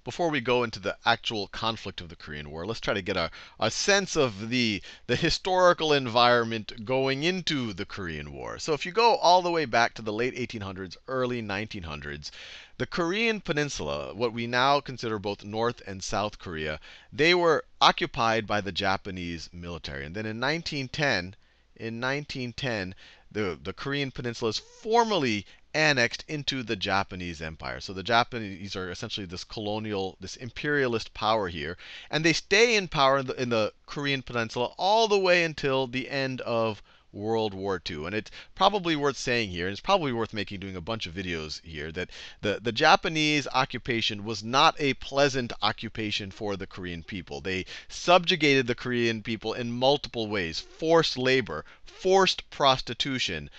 before we go into the actual conflict of the Korean War, let's try to get a sense of the historical environment going into the Korean War. So if you go all the way back to the late 1800s, early 1900s, the Korean Peninsula, what we now consider both North and South Korea, they were occupied by the Japanese military. And then in 1910, the Korean Peninsula is formally annexed into the Japanese Empire. So the Japanese are essentially this colonial, this imperialist power here. And they stay in power in the Korean Peninsula all the way until the end of World War II. And it's probably worth saying here, and it's probably worth doing a bunch of videos here, that the Japanese occupation was not a pleasant occupation for the Korean people. They subjugated the Korean people in multiple ways: forced labor, forced prostitution.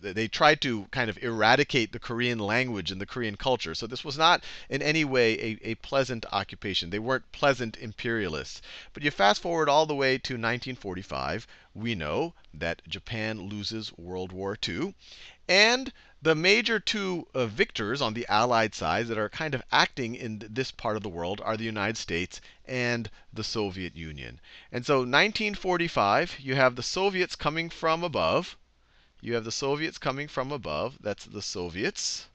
They tried to kind of eradicate the Korean language and the Korean culture. So this was not in any way a pleasant occupation. They weren't pleasant imperialists. But you fast forward all the way to 1945, we know that Japan loses World War II. And the major two victors on the Allied side that are kind of acting in this part of the world are the United States and the Soviet Union. And so 1945, you have the Soviets coming from above. You have the Soviets coming from above. That's the Soviets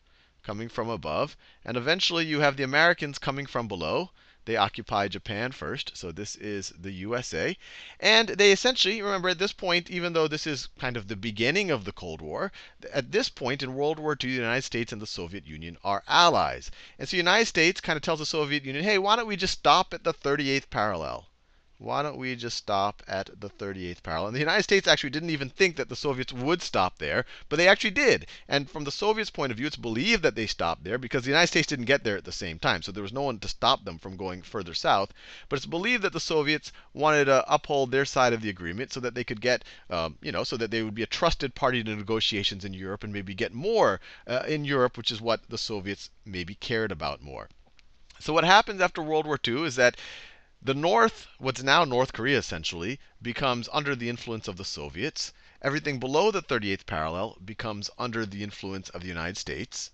coming from above. And eventually you have the Americans coming from below. They occupy Japan first, so this is the USA. And they essentially, remember at this point, even though this is kind of the beginning of the Cold War, at this point in World War II, the United States and the Soviet Union are allies. And so the United States kind of tells the Soviet Union, hey, why don't we just stop at the 38th parallel? Why don't we just stop at the 38th parallel? And the United States actually didn't even think that the Soviets would stop there, but they actually did. And from the Soviets' point of view, it's believed that they stopped there because the United States didn't get there at the same time. So there was no one to stop them from going further south. But it's believed that the Soviets wanted to uphold their side of the agreement so that they could get, so that they would be a trusted party to negotiations in Europe and maybe get more in Europe, which is what the Soviets maybe cared about more. So what happens after World War II is that the North, what's now North Korea essentially, becomes under the influence of the Soviets. Everything below the 38th parallel becomes under the influence of the United States.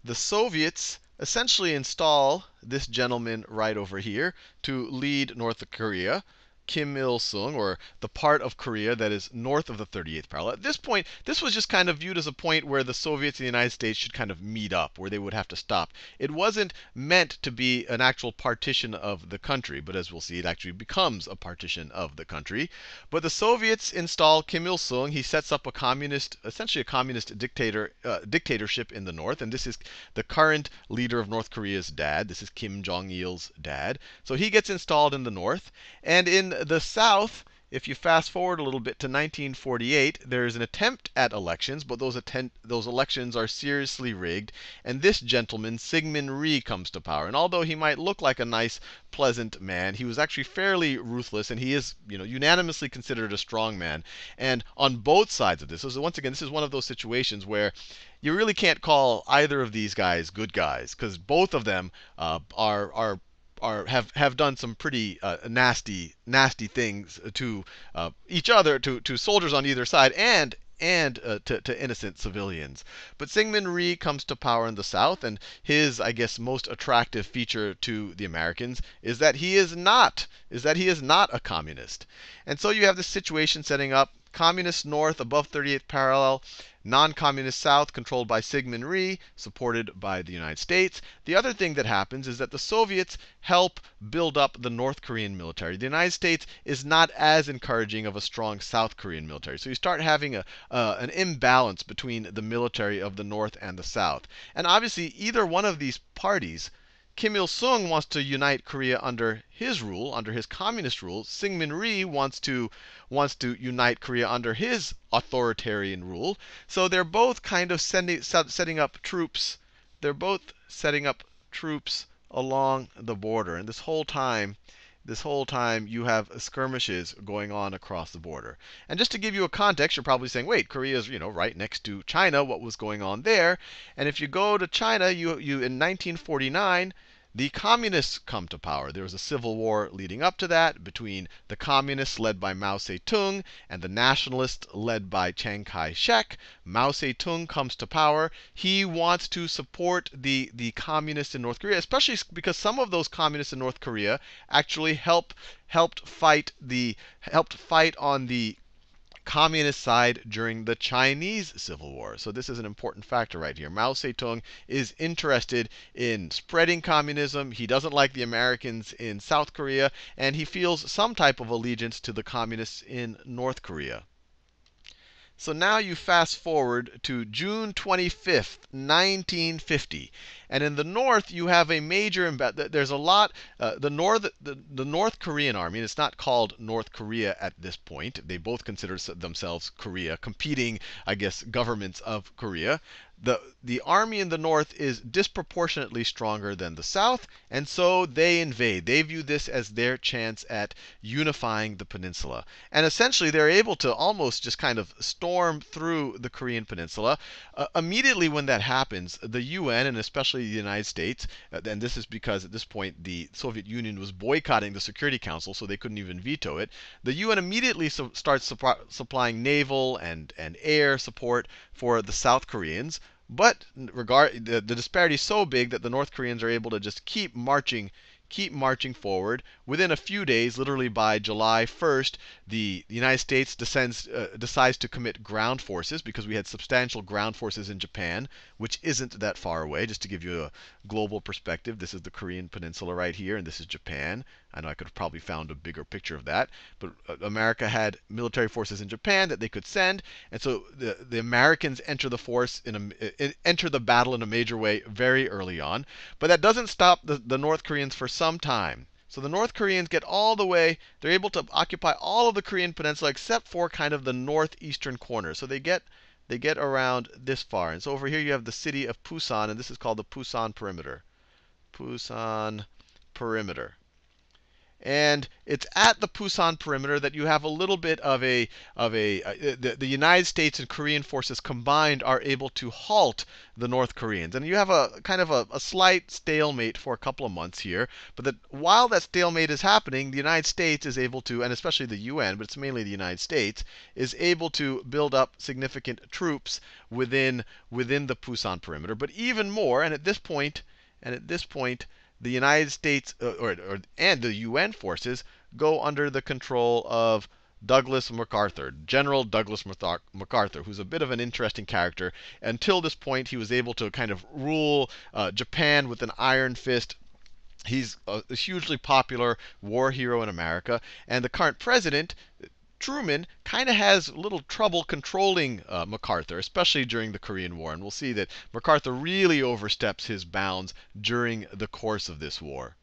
The Soviets essentially install this gentleman right over here to lead North Korea, Kim Il-sung, or the part of Korea that is north of the 38th parallel. At this point, this was just kind of viewed as a point where the Soviets and the United States should kind of meet up, where they would have to stop. It wasn't meant to be an actual partition of the country, but as we'll see, it actually becomes a partition of the country. But the Soviets install Kim Il-sung. He sets up a communist, essentially a communist dictatorship in the north, and this is the current leader of North Korea's dad. This is Kim Jong-il's dad. So he gets installed in the north, and in the south, if you fast forward a little bit to 1948, there's an attempt at elections, but those elections are seriously rigged. And this gentleman, Syngman Rhee, comes to power. And although he might look like a nice, pleasant man, he was actually fairly ruthless, and he is, unanimously considered a strong man. And on both sides of this, so once again, this is one of those situations where you really can't call either of these guys good guys, because both of them have done some pretty nasty things to each other, to soldiers on either side, and to innocent civilians. But Syngman Rhee comes to power in the south, and his, I guess, most attractive feature to the Americans is that he is not a communist. And so you have this situation setting up: communist north above 38th parallel, non-communist south controlled by Syngman Rhee, supported by the United States. The other thing that happens is that the Soviets help build up the North Korean military. The United States is not as encouraging of a strong South Korean military. So you start having an imbalance between the military of the North and the South. And obviously, either one of these parties, Kim Il-sung wants to unite Korea under his rule, under his communist rule. Syngman Rhee wants to unite Korea under his authoritarian rule. So they're both kind of setting up troops. They're both setting up troops along the border. And this whole time you have skirmishes going on across the border. And just to give you a context, you're probably saying, wait, Korea is right next to China. What was going on there? And if you go to China, you in 1949, the communists come to power. There was a civil war leading up to that between the communists led by Mao Zedong and the nationalists led by Chiang Kai-shek. Mao Zedong comes to power. He wants to support the communists in North Korea, especially because some of those communists in North Korea actually helped fight on the communist side during the Chinese Civil War. So this is an important factor right here. Mao Zedong is interested in spreading communism. He doesn't like the Americans in South Korea, and he feels some type of allegiance to the communists in North Korea. So now you fast forward to June 25th, 1950. And in the north, you have a major, there's a lot, the North Korean army, and it's not called North Korea at this point. They both consider themselves Korea, competing, I guess, governments of Korea. The army in the north is disproportionately stronger than the south, and so they invade. They view this as their chance at unifying the peninsula. And essentially, they're able to almost just kind of storm through the Korean peninsula. Immediately when that happens, the UN, and especially the United States, and this is because at this point the Soviet Union was boycotting the Security Council, so they couldn't even veto it. The UN immediately starts supplying naval and air support for the South Koreans. But the disparity is so big that the North Koreans are able to just keep marching forward. Within a few days, literally by July 1st, the United States decides to commit ground forces, because we had substantial ground forces in Japan, which isn't that far away. Just to give you a global perspective, this is the Korean peninsula right here, and this is Japan. I know I could have probably found a bigger picture of that, but America had military forces in Japan that they could send, and so the Americans enter the battle in a major way very early on. But that doesn't stop the North Koreans for some time. So the North Koreans get all the way, they're able to occupy all of the Korean peninsula except for kind of the northeastern corner. So they get around this far. And so over here you have the city of Pusan, and this is called the Pusan Perimeter. Pusan Perimeter. And it's at the Pusan Perimeter that you have a little bit of the United States and Korean forces combined are able to halt the North Koreans. And you have a kind of a slight stalemate for a couple of months here. But while that stalemate is happening, the United States is able to, and especially the UN, but it's mainly the United States, is able to build up significant troops within the Pusan Perimeter. But even more, and at this point, the United States and the UN forces go under the control of Douglas MacArthur, General Douglas MacArthur, who's a bit of an interesting character. Until this point, he was able to kind of rule Japan with an iron fist. He's a hugely popular war hero in America. And the current president, Truman, kind of has a little trouble controlling MacArthur, especially during the Korean War. And we'll see that MacArthur really oversteps his bounds during the course of this war.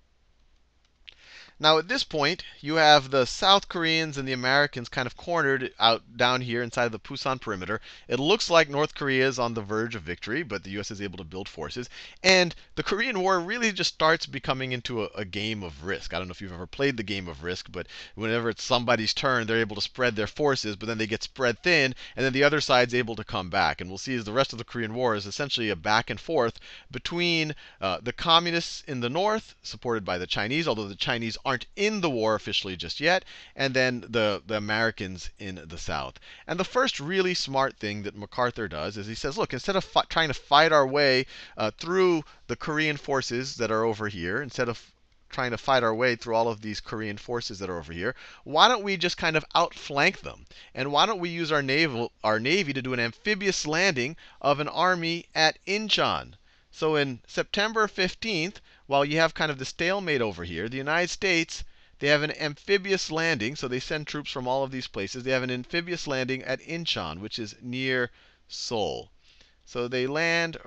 Now at this point, you have the South Koreans and the Americans kind of cornered out down here inside of the Pusan Perimeter. It looks like North Korea is on the verge of victory, but the US is able to build forces. And the Korean War really just starts becoming into a game of Risk. I don't know if you've ever played the game of Risk, but whenever it's somebody's turn, they're able to spread their forces, but then they get spread thin, and then the other side's able to come back. And we'll see as the rest of the Korean War is essentially a back and forth between the communists in the north, supported by the Chinese, although the Chinese aren't in the war officially just yet, and then the Americans in the south. And the first really smart thing that MacArthur does is he says, look, instead of trying to fight our way through the Korean forces that are over here, instead of trying to fight our way through all of these Korean forces that are over here, why don't we just kind of outflank them? And why don't we use our navy to do an amphibious landing of an army at Incheon? So in September 15th, while you have kind of the stalemate over here, the United States, they have an amphibious landing. So they send troops from all of these places. They have an amphibious landing at Incheon, which is near Seoul. So they land at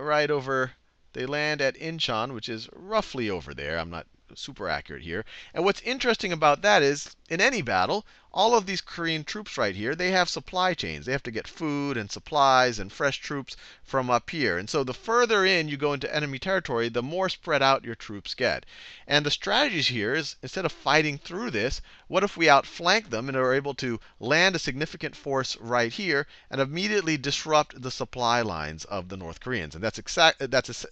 Incheon, which is roughly over there. I'm not super accurate here. And what's interesting about that is, in any battle, all of these Korean troops right here, they have supply chains. They have to get food and supplies and fresh troops from up here. And so the further in you go into enemy territory, the more spread out your troops get. And the strategies here is, instead of fighting through this, what if we outflank them and are able to land a significant force right here and immediately disrupt the supply lines of the North Koreans? And that's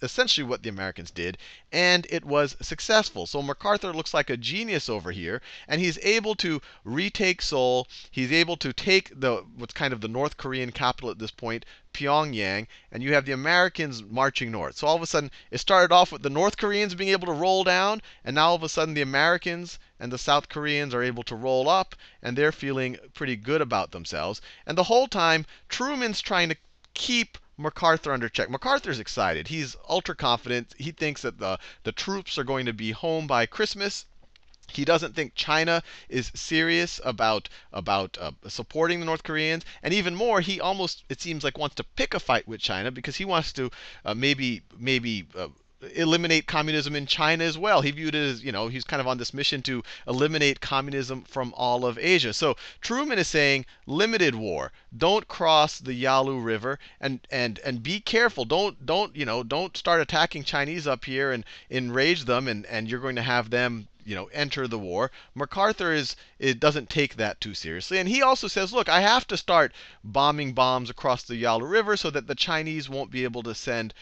essentially what the Americans did, and it was successful. So MacArthur looks like a genius over here, and he's able to retake Seoul. He's able to take what's kind of the North Korean capital at this point, Pyongyang, and you have the Americans marching north. So all of a sudden, it started off with the North Koreans being able to roll down, and now all of a sudden the Americans and the South Koreans are able to roll up, and they're feeling pretty good about themselves. And the whole time, Truman's trying to keep MacArthur under check. MacArthur's excited. He's ultra confident. He thinks that the troops are going to be home by Christmas. He doesn't think China is serious about supporting the North Koreans, and even more, he almost, it seems like, wants to pick a fight with China because he wants to maybe eliminate communism in China as well. He viewed it as, he's kind of on this mission to eliminate communism from all of Asia. So Truman is saying limited war. Don't cross the Yalu River, and be careful. Don't start attacking Chinese up here and enrage them, and you're going to have them enter the war. MacArthur it doesn't take that too seriously. And he also says, look, I have to start bombing bombs across the Yalu River so that the Chinese won't be able to send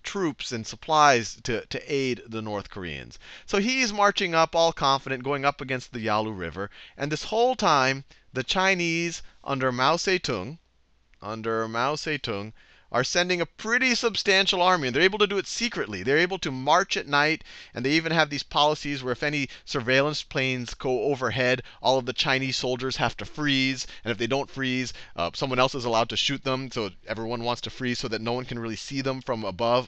troops and supplies to aid the North Koreans. So he's marching up all confident, going up against the Yalu River. And this whole time, the Chinese under Mao Zedong, are sending a pretty substantial army, and they're able to do it secretly. They're able to march at night, and they even have these policies where if any surveillance planes go overhead, all of the Chinese soldiers have to freeze, and if they don't freeze, someone else is allowed to shoot them. So everyone wants to freeze so that no one can really see them from above.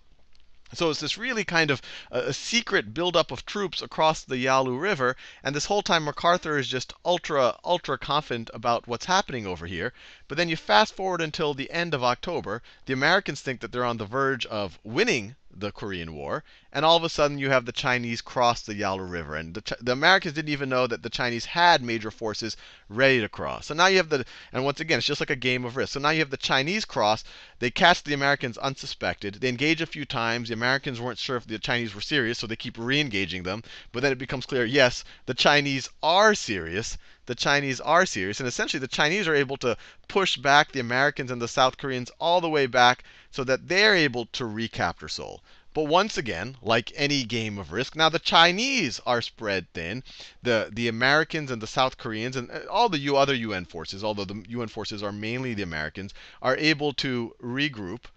So it's this really kind of a secret buildup of troops across the Yalu River, and this whole time MacArthur is just ultra confident about what's happening over here. But then you fast forward until the end of October, the Americans think that they're on the verge of winning the Korean War, and all of a sudden you have the Chinese cross the Yalu River, and the Americans didn't even know that the Chinese had major forces ready to cross. So now you have and once again, it's just like a game of risk. So now you have the Chinese cross. They catch the Americans unsuspected. They engage a few times. The Americans weren't sure if the Chinese were serious, so they keep re-engaging them. But then it becomes clear, yes, the Chinese are serious. The Chinese are serious, and essentially the Chinese are able to push back the Americans and the South Koreans all the way back so that they're able to recapture Seoul. But once again, like any game of risk, now the Chinese are spread thin. The Americans and the South Koreans and all the other UN forces, although the UN forces are mainly the Americans, are able to regroup.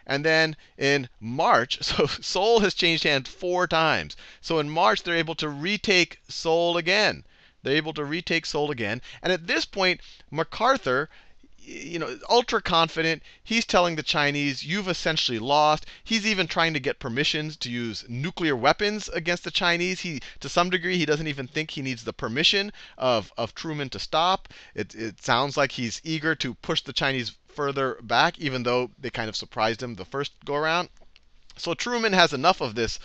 And then in March, so Seoul has changed hands 4 times. So in March, they're able to retake Seoul again. And at this point, MacArthur, ultra confident, he's telling the Chinese, you've essentially lost. He's even trying to get permissions to use nuclear weapons against the Chinese. To some degree, he doesn't even think he needs the permission of Truman to stop. It sounds like he's eager to push the Chinese further back, even though they kind of surprised him the first go around. So Truman has enough of this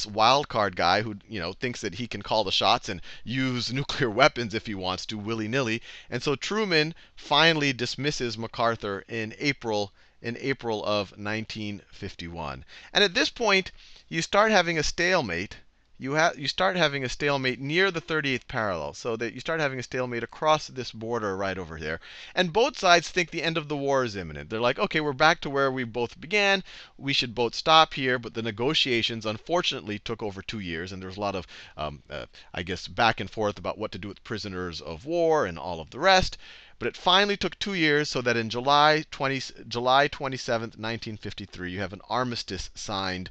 wild card guy who thinks that he can call the shots and use nuclear weapons if he wants to willy-nilly. And so Truman finally dismisses MacArthur in April of 1951. And at this point, you start having a stalemate. You start having a stalemate near the 38th parallel, so that you start having a stalemate across this border right over there. And both sides think the end of the war is imminent. They're like, okay, we're back to where we both began. We should both stop here. But the negotiations, unfortunately, took over 2 years, and there was a lot of, I guess, back and forth about what to do with prisoners of war and all of the rest. But it finally took 2 years, so that in July 27th, 1953, you have an armistice signed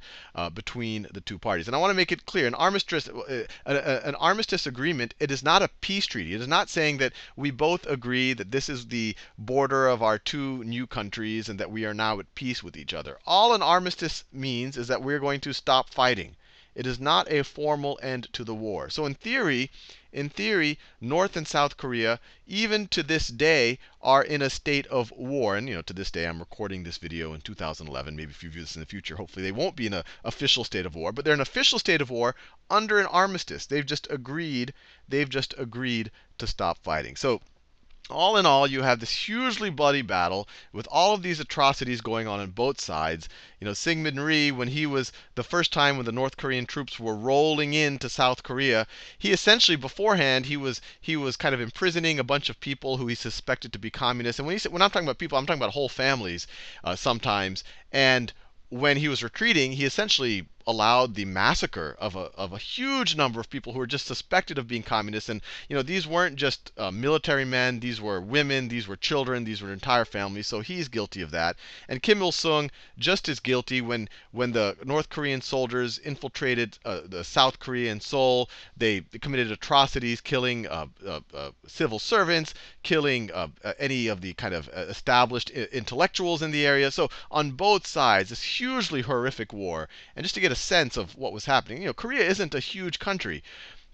between the two parties. And I want to make it clear, an armistice agreement, it is not a peace treaty. It is not saying that we both agree that this is the border of our 2 new countries and that we are now at peace with each other. All an armistice means is that we're going to stop fighting. It is not a formal end to the war. So in theory, North and South Korea, even to this day, are in a state of war. And to this day, I'm recording this video in 2011. Maybe if you view this in the future, hopefully they won't be in an official state of war. But they're in an official state of war under an armistice. They've just agreed. They've just agreed to stop fighting. So all in all, you have this hugely bloody battle with all of these atrocities going on both sides. Syngman Rhee, when he was the first time when the North Korean troops were rolling into South Korea, he essentially beforehand he was kind of imprisoning a bunch of people who he suspected to be communists. And when I'm talking about people, I'm talking about whole families sometimes. And when he was retreating, he essentially allowed the massacre of a huge number of people who were just suspected of being communists. And these weren't just military men; these were women, these were children, these were entire families. So he's guilty of that. And Kim Il Sung just as guilty when the North Korean soldiers infiltrated the South Korea in Seoul. They committed atrocities, killing civil servants, killing any of the kind of established intellectuals in the area. So on both sides, this hugely horrific war. And just to get a sense of what was happening, Korea isn't a huge country,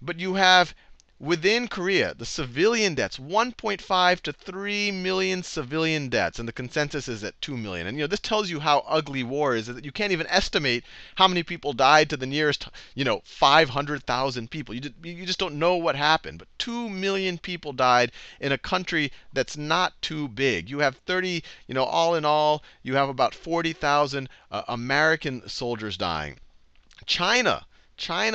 but you have within Korea the civilian deaths, 1.5 to 3 million civilian deaths, and the consensus is at 2 million. And this tells you how ugly war is that you can't even estimate how many people died to the nearest 500,000 people. You just don't know what happened. But 2 million people died in a country that's not too big. You have 30, all in all, you have about 40,000 American soldiers dying. China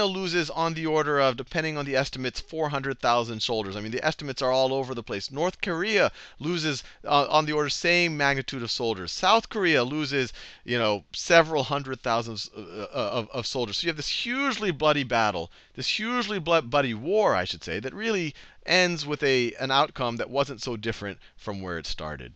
loses on the order of, depending on the estimates, 400,000 soldiers. I mean, the estimates are all over the place. North Korea loses on the order same magnitude of soldiers. South Korea loses, several hundred thousands of soldiers. So you have this hugely bloody battle, this hugely bloody war, I should say, that really ends with an outcome that wasn't so different from where it started.